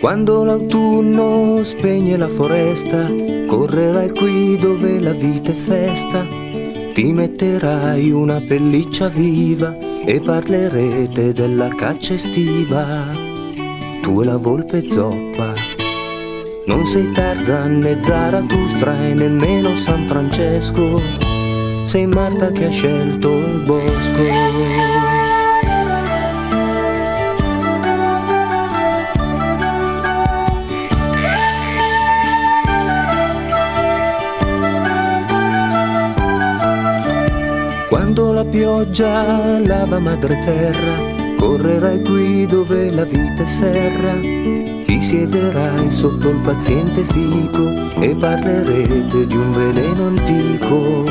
Quando l'autunno spegne la foresta, correrai qui dove la vita è festa. Ti metterai una pelliccia viva e parlerete della caccia estiva. Tu e la volpe zoppa, non sei Tarzan né Zarathustra e nemmeno San Francesco. Sei Marta che ha scelto il bosco. Quando la pioggia lava madre terra, correrai qui dove la vita è serra. Ti siederai sotto il paziente fico e parlerete di un veleno antico.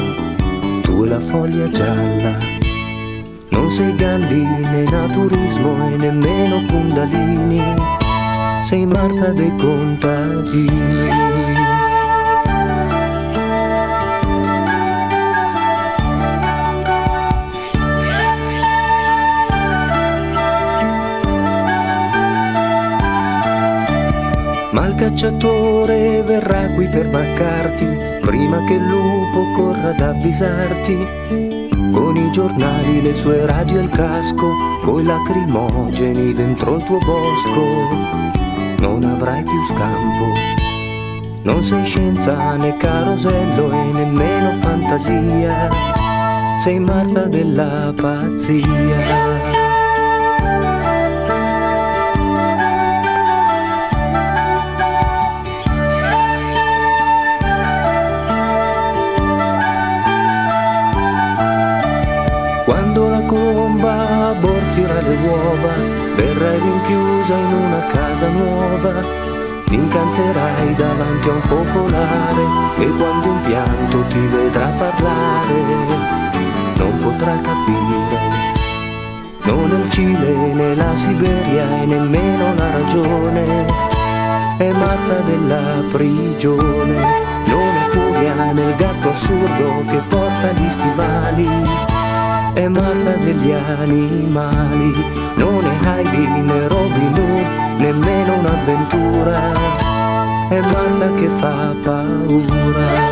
Tu e la foglia gialla, non sei Gandhi né naturismo e nemmeno Kundalini. Sei Marta dei contadini. Ma il cacciatore verrà qui per baccarti, prima che il lupo corra ad avvisarti. Con i giornali, le sue radio e il casco, coi lacrimogeni dentro il tuo bosco. Non avrai più scampo, non sei scienza né carosello e nemmeno fantasia. Sei Marta della pazzia. Quando la colomba abortirà le uova, verrai rinchiusa in una casa nuova. Ti incanterai davanti a un focolare e quando in pianto ti vedrà parlare, non potrà capire. Non il Cile né la Siberia e nemmeno la ragione. È Marta della prigione, non è Furia né il gatto assurdo che porta gli stivali. È Marta degli animali, non è Heidi né Robin Hood, nemmeno un'avventura. È Marta che fa paura.